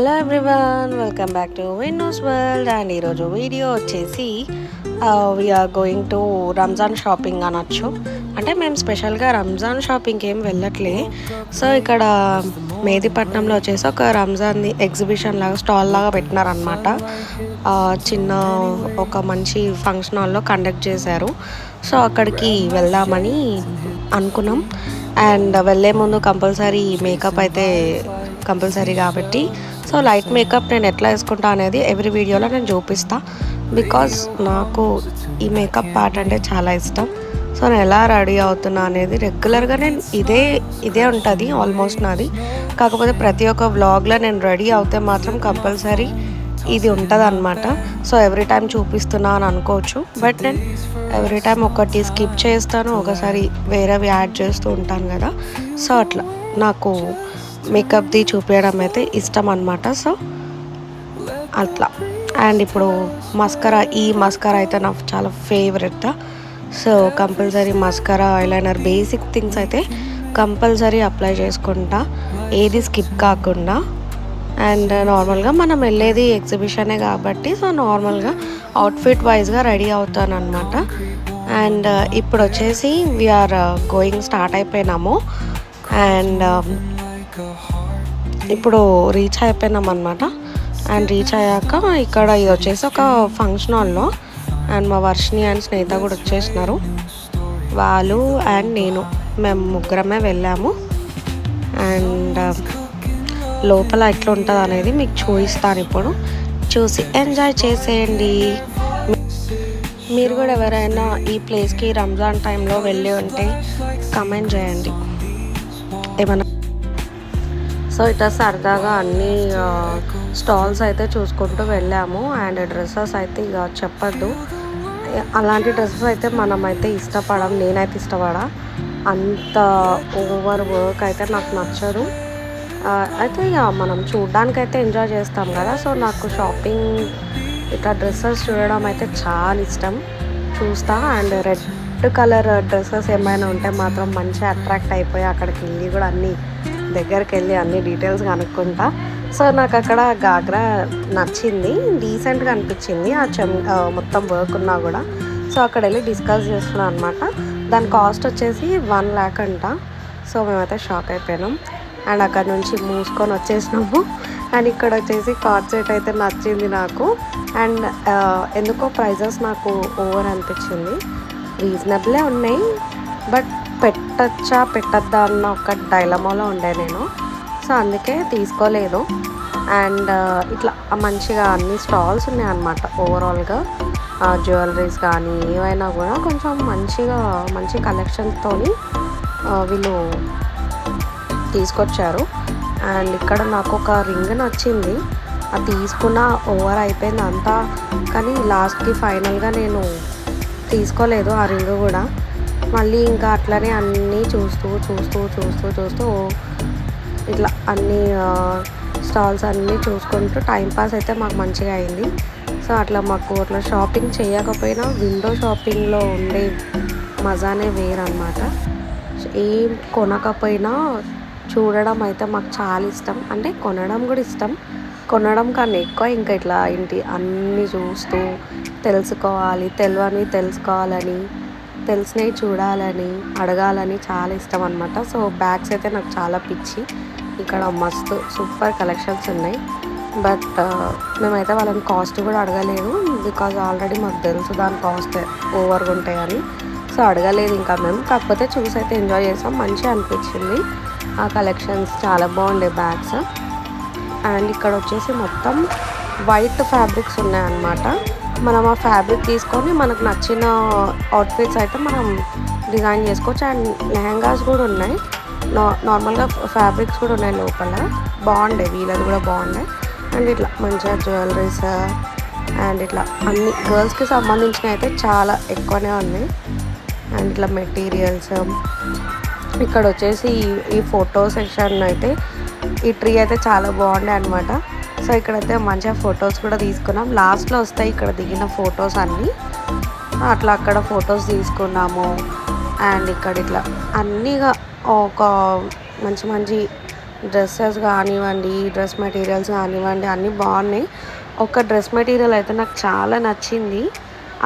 Hello everyone, welcome back to Vinnos world. And ఈరోజు video వచ్చేసి we are going to Ramzan shopping అనొచ్చు. అంటే మేము స్పెషల్గా రంజాన్ షాపింగ్కి ఏం వెళ్ళట్లే. సో ఇక్కడ మేదీపట్నంలో వచ్చేసి ఒక రంజాన్ ఎగ్జిబిషన్ లాగా స్టాల్ లాగా పెట్టినారనమాట. చిన్న ఒక మంచి ఫంక్షన్ హాల్లో కండక్ట్ చేశారు. సో అక్కడికి వెళ్దామని అనుకున్నాం. అండ్ వెళ్ళే ముందు కంపల్సరీ మేకప్ అయితే కంపల్సరీ కాబట్టి సో లైట్ మేకప్ నేను ఎట్లా వేసుకుంటా అనేది ఎవ్రీ వీడియోలో నేను చూపిస్తాను. బికాజ్ నాకు ఈ మేకప్ పార్ట్ అంటే చాలా ఇష్టం. సో నేను ఎలా రెడీ అవుతున్నా అనేది రెగ్యులర్గా నేను ఇదే ఉంటుంది ఆల్మోస్ట్ నాది. కాకపోతే ప్రతి ఒక్క వ్లాగ్లో నేను రెడీ అవుతే మాత్రం కంపల్సరీ ఇది ఉంటుంది అనమాట. సో ఎవ్రీ టైం చూపిస్తున్నా అని అనుకోవచ్చు, బట్ నేను ఎవ్రీ టైం ఒకటి స్కిప్ చేస్తాను, ఒకసారి వేరేవి యాడ్ చేస్తూ ఉంటాను కదా. సో అట్లా నాకు మేకప్ది చూపించడం అయితే ఇష్టం అనమాట. సో అట్లా. అండ్ ఇప్పుడు ఈ మస్కరా అయితే నాకు చాలా favourite. So compulsory mascara, eyeliner, basic things అయితే కంపల్సరీ అప్లై చేసుకుంటా, ఏది స్కిప్ కాకుండా. అండ్ నార్మల్గా మనం వెళ్ళేది ఎగ్జిబిషనే కాబట్టి సో నార్మల్గా అవుట్ఫిట్ వైజ్గా రెడీ అవుతాను అనమాట. అండ్ ఇప్పుడు వచ్చేసి వీఆర్ గోయింగ్ స్టార్ట్ అయిపోయినాము. అండ్ ఇప్పుడు రీచ్ అయిపోయినాం అనమాట. అండ్ రీచ్ అయ్యాక ఇక్కడ ఇది వచ్చేసి ఒక ఫంక్షన్ హాల్లో. అండ్ మా వర్షిని అండ్ స్నేహిత కూడా వచ్చేసినారు. వాళ్ళు అండ్ మేము ముగ్గురమే వెళ్ళాము. అండ్ లోపల ఎట్లా ఉంటుంది అనేది మీకు చూపిస్తాను. ఇప్పుడు చూసి ఎంజాయ్ చేసేయండి. మీరు కూడా ఎవరైనా ఈ ప్లేస్కి రంజాన్ టైంలో వెళ్ళి ఉంటే కమెంట్ చేయండి ఏమన్నా. సో ఇట్లా సరదాగా అన్ని స్టాల్స్ అయితే చూసుకుంటూ వెళ్ళాము. అండ్ డ్రెస్సెస్ అయితే ఇక చెప్పద్దు, అలాంటి డ్రెస్సెస్ అయితే మనమైతే ఇష్టపడం, నేనైతే ఇష్టపడా. అంత ఓవర్ వర్క్ అయితే నాకు నచ్చదు. అయితే ఇక మనం చూడ్డానికైతే ఎంజాయ్ చేస్తాం కదా. సో నాకు షాపింగ్ ఇట్లా డ్రెస్సెస్ చూడడం అయితే చాలా ఇష్టం, చూస్తా. అండ్ రెడ్ కలర్ డ్రెస్సెస్ ఏమైనా ఉంటే మాత్రం మంచిగా అట్రాక్ట్ అయిపోయి అక్కడికి వెళ్ళి కూడా అన్ని దగ్గరికి వెళ్ళి అన్ని డీటెయిల్స్ కనుక్కుంటా. సో నాకు అక్కడ గాగ్రా నచ్చింది, డీసెంట్గా అనిపించింది. మొత్తం వర్క్ ఉన్నా కూడా. సో అక్కడ వెళ్ళి డిస్కస్ చేస్తున్నాను అనమాట. దాని కాస్ట్ వచ్చేసి 1 lakh అంట. సో మేమైతే షాక్ అయిపోయినాం. అండ్ అక్కడ నుంచి మూసుకొని వచ్చేసినాము. అండ్ ఇక్కడ వచ్చేసి కార్డ్ సెట్ అయితే నచ్చింది నాకు. అండ్ ఎందుకో ప్రైజెస్ నాకు ఓవర్ అనిపించింది. రీజనబులే ఉన్నాయి, బట్ పెట్టద్దా అన్న ఒక డైలమాలో ఉండే నేను. సో అందుకే తీసుకోలేదు. అండ్ ఇట్లా మంచిగా అన్ని స్టాల్స్ ఉన్నాయి అన్నమాట. ఓవరాల్గా జ్యువెలరీస్ కానీ ఏవైనా కూడా కొంచెం మంచి కలెక్షన్స్తో వీళ్ళు తీసుకొచ్చారు. అండ్ ఇక్కడ నాకు ఒక రింగ్ నచ్చింది, అది తీసుకున్న ఓవర్ అయిపోయింది అంతా. కానీ లాస్ట్కి ఫైనల్గా నేను తీసుకోలేదు ఆ రింగ్ కూడా. మళ్ళీ ఇంకా అట్లనే అన్నీ చూస్తూ ఇట్లా అన్ని స్టాల్స్ అన్నీ చూసుకుంటూ టైంపాస్ అయితే మాకు మంచిగా అయింది. సో అట్లా మాకు అట్లా షాపింగ్ చేయకపోయినా విండో షాపింగ్లో ఉండే మజానే వేరనమాట. ఏం కొనకపోయినా చూడడం అయితే మాకు చాలా ఇష్టం. అంటే కొనడం కూడా ఇష్టం, కొనడం కన్నా ఎక్కువ ఇంకా ఇట్లా అన్నీ చూస్తూ తెలియనివి తెలుసుకోవాలని, తెలిసినవి చూడాలని, అడగాలని చాలా ఇష్టం అనమాట. సో బ్యాగ్స్ అయితే నాకు చాలా పిచ్చి. ఇక్కడ మస్తు సూపర్ కలెక్షన్స్ ఉన్నాయి. బట్ మేమైతే వాళ్ళని కాస్ట్ కూడా అడగలేదు, బికాజ్ ఆల్రెడీ మాకు తెలుసు దాని కాస్ట్ ఓవర్గా ఉంటాయని. సో అడగలేదు ఇంకా మేము. కాకపోతే చూసి అయితే ఎంజాయ్ చేసాం, మంచిగా అనిపించింది. ఆ కలెక్షన్స్ చాలా బాగుండే బ్యాగ్స్. అండ్ ఇక్కడ వచ్చేసి మొత్తం వైట్ ఫ్యాబ్రిక్స్ ఉన్నాయన్నమాట. మనం ఆ ఫ్యాబ్రిక్ తీసుకొని మనకు నచ్చిన అవుట్ఫిట్స్ అయితే మనం డిజైన్ చేసుకోవచ్చు. అండ్ లెహంగాస్ కూడా ఉన్నాయి, నార్మల్గా ఫ్యాబ్రిక్స్ కూడా ఉన్నాయి లోపల. బాగుండే, వీళ్ళది కూడా బాగుండే. అండ్ ఇట్లా మంచిగా జ్యువెలరీస్ అండ్ ఇట్లా అన్ని గర్ల్స్కి సంబంధించిన అయితే చాలా ఎక్కువనే ఉన్నాయి. అండ్ ఇట్లా మెటీరియల్స్. ఇక్కడ వచ్చేసి ఈ ఫోటో సెక్షన్ అయితే ఈ ట్రీ అయితే చాలా బాగుండే అనమాట. సో ఇక్కడైతే మంచిగా ఫొటోస్ కూడా తీసుకున్నాం. లాస్ట్లో వస్తాయి ఇక్కడ దిగిన ఫొటోస్ అన్నీ. అట్లా అక్కడ ఫొటోస్ తీసుకున్నాము. అండ్ ఇక్కడ ఇట్లా అన్నీగా ఒక మంచి డ్రెస్సెస్ కానివ్వండి, డ్రెస్ మెటీరియల్స్ కానివ్వండి అన్నీ బాగున్నాయి. ఒక డ్రెస్ మెటీరియల్ అయితే నాకు చాలా నచ్చింది.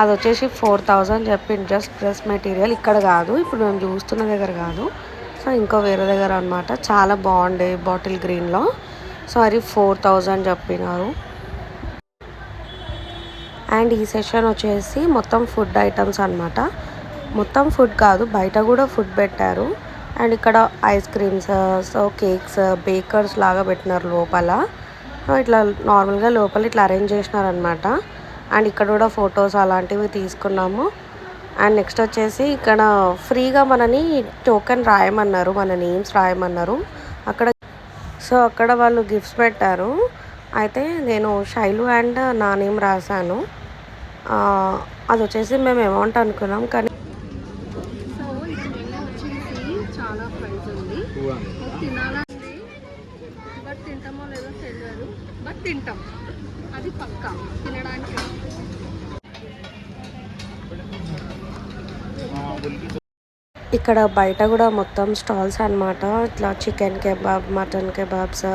అది వచ్చేసి 4000 చెప్పింది జస్ట్ డ్రెస్ మెటీరియల్. ఇక్కడ కాదు, ఇప్పుడు మేము చూస్తున్న దగ్గర కాదు, సో ఇంకో వేరే దగ్గర అనమాట. చాలా బాగుండే బాటిల్ గ్రీన్లో. సో అది 4000 చెప్పినారు. అండ్ ఈ సెషన్ వచ్చేసి మొత్తం ఫుడ్ ఐటమ్స్ అనమాట. మొత్తం ఫుడ్ కాదు, బయట కూడా ఫుడ్ పెట్టారు. అండ్ ఇక్కడ ice creams, so cakes, bakers లాగా పెట్టినారు లోపల. సో ఇట్లా నార్మల్గా లోపల ఇట్లా అరేంజ్ చేసినారనమాట. అండ్ ఇక్కడ కూడా ఫొటోస్ అలాంటివి తీసుకున్నాము. అండ్ నెక్స్ట్ వచ్చేసి ఇక్కడ ఫ్రీగా మనని టోకెన్ రాయమన్నారు, మన నేమ్స్ రాయమన్నారు అక్కడ. సో అక్కడ వాళ్ళు గిఫ్ట్స్ పెట్టారు. అయితే నేను శైలు అండ్ నా నేమ్ రాశాను. అది వచ్చేసి మేము అమౌంట్ అనుకున్నాం, కానీ సో వచ్చేసి చాలా ప్రైస్ ఉంది. తినాలండి, బట్ తింటామో లేదో తెలియదు, బట్ తింటాం అది పక్కా తినడానికి. ఇక్కడ బయట కూడా మొత్తం స్టాల్స్ అనమాట. ఇట్లా chicken kebab, mutton kebabs,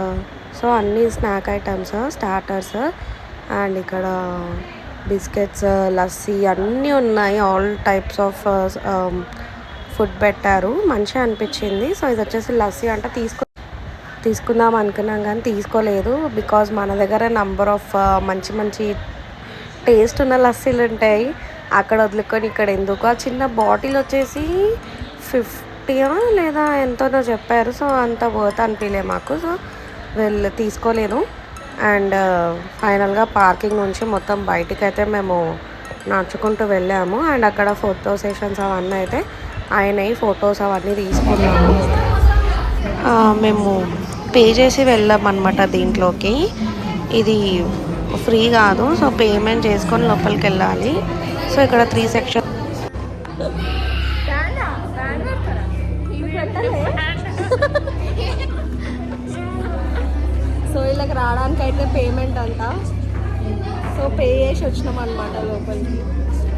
so అన్ని స్నాక్ ఐటమ్స్, స్టార్టర్స్. అండ్ ఇక్కడ బిస్కెట్స్, లస్సీ అన్నీ ఉన్నాయి. ఆల్ టైప్స్ ఆఫ్ ఫుడ్ పెట్టారు. మంచిగా అనిపించింది. సో ఇది వచ్చేసి లస్సీ అంట. తీసుకుందాం అనుకున్నాం కానీ తీసుకోలేదు, బికాజ్ మన దగ్గర నంబర్ ఆఫ్ మంచి మంచి టేస్ట్ ఉన్న లస్సీలు ఉంటాయి. అక్కడ వదులుకొని ఇక్కడ ఎందుకు. ఆ చిన్న బాటిల్ వచ్చేసి 50 లేదా ఎంతోనో చెప్పారు. సో అంత వర్త్ అనిపించలే మాకు, సో తీసుకోలేదు. అండ్ ఫైనల్గా పార్కింగ్ నుంచి మొత్తం బయటికి అయితే మేము నడుచుకుంటూ వెళ్ళాము. అండ్ అక్కడ ఫోటో సెషన్స్ అవన్నీ అయితే అయినాయి. ఫొటోస్ అవన్నీ తీసుకున్నాము. మేము పే చేసి వెళ్ళామన్నమాట దీంట్లోకి. ఇది ఫ్రీ కాదు, సో పేమెంట్ చేసుకొని లోపలికి వెళ్ళాలి. సో ఇక్కడ 3 సెక్షన్. సో ఇలాగ రావడానికి అయితే పేమెంట్ అంట. సో పే చేసి వచ్చినాం అనమాట లోపలికి.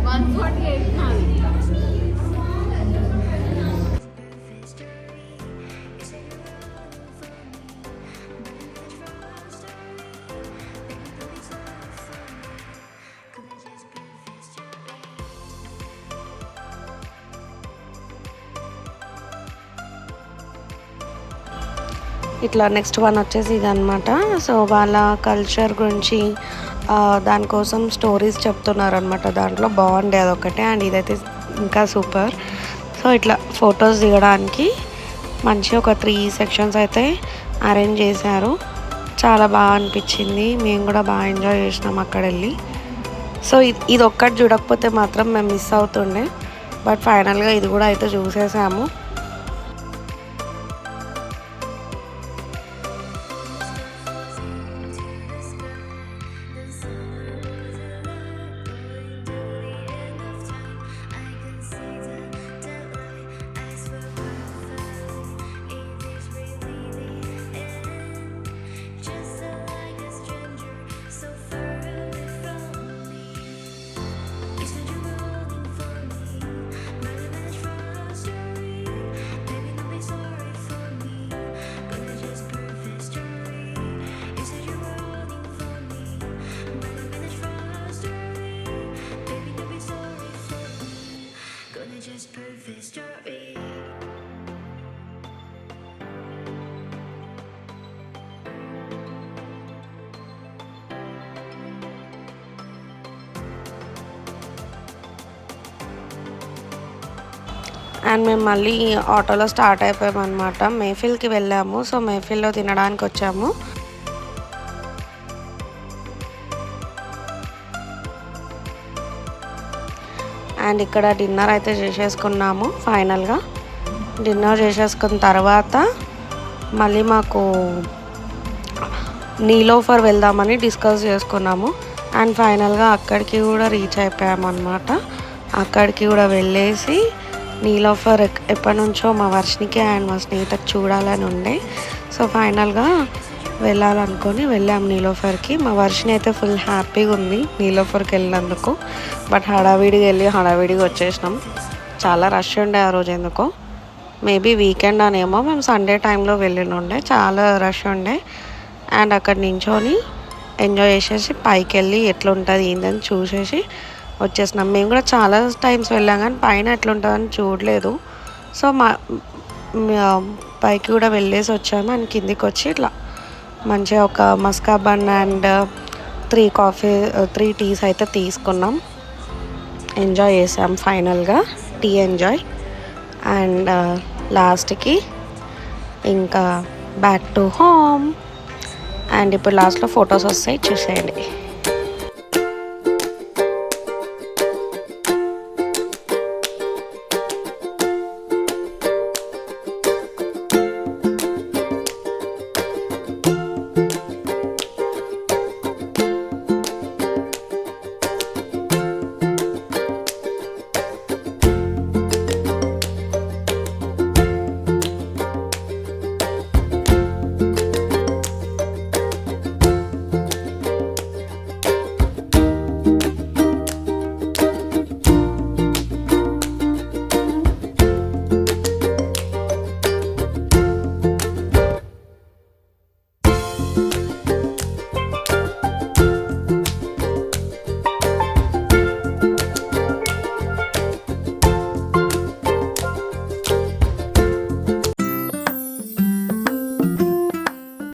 148. ఇట్లా నెక్స్ట్ వన్ వచ్చేసి ఇది అనమాట. సో వాళ్ళ కల్చర్ గురించి దానికోసం స్టోరీస్ చెప్తున్నారు అనమాట. దాంట్లో బాగుండే అదొకటే. అండ్ ఇదైతే ఇంకా సూపర్. సో ఇట్లా ఫొటోస్ దిగడానికి మంచి ఒక 3 సెక్షన్స్ అయితే అరేంజ్ చేశారు. చాలా బాగా అనిపించింది. మేము కూడా బాగా ఎంజాయ్ చేసినాం అక్కడ వెళ్ళి. సో ఇది ఒక్కటి చూడకపోతే మాత్రం మేము మిస్ అవుతుండే, బట్ ఫైనల్గా ఇది కూడా అయితే చూసేసాము. అండ్ మేము మళ్ళీ ఆటోలో స్టార్ట్ అయిపోయామన్నమాట. మేఫిల్కి వెళ్ళాము. సో మేఫిల్లో తినడానికి వచ్చాము. అండ్ ఇక్కడ డిన్నర్ అయితే చేసేసుకున్నాము. ఫైనల్గా డిన్నర్ చేసేసుకున్న తర్వాత మళ్ళీ మాకు నీలోఫర్ వెళ్దామని డిస్కస్ చేసుకున్నాము. అండ్ ఫైనల్గా అక్కడికి కూడా రీచ్ అయిపోయామన్నమాట. అక్కడికి కూడా వెళ్ళేసి నీలోఫర్ ఎప్పటి నుంచో మా వర్షినికి అండ్ మా స్నేహితుకి చూడాలని ఉండే. సో ఫైనల్గా వెళ్ళాలనుకొని వెళ్ళాము నీలోఫర్కి. మా వర్షిని అయితే ఫుల్ హ్యాపీగా ఉంది నీలోఫర్కి వెళ్ళినందుకు. బట్ హడావిడిగా వెళ్ళి హడావిడిగా వచ్చేసినాం. చాలా రష్ ఉండే ఆ రోజు ఎందుకో. మేబీ వీకెండ్ అనేమో మేము సండే టైంలో వెళ్ళినుండే, చాలా రష్ ఉండే. అండ్ అక్కడ నించొని ఎంజాయ్ చేసేసి పైకి వెళ్ళి ఎట్లుంటుంది ఏందని చూసేసి వచ్చేసినాం. మేము కూడా చాలా టైమ్స్ వెళ్ళాం కానీ పైన ఎట్లుంటుందని చూడలేదు. సో పైకి కూడా వెళ్ళేసి వచ్చాము. అండ్ కిందికి వచ్చి ఇట్లా మంచిగా ఒక మస్కా బన్ అండ్ 3 టీస్ అయితే తీసుకున్నాం. ఎంజాయ్ చేసాం ఫైనల్గా, టీ ఎంజాయ్. అండ్ లాస్ట్కి ఇంకా బ్యాక్ టు హోమ్. అండ్ ఇప్పుడు లాస్ట్లో ఫొటోస్ వస్తాయి, చూసేయండి.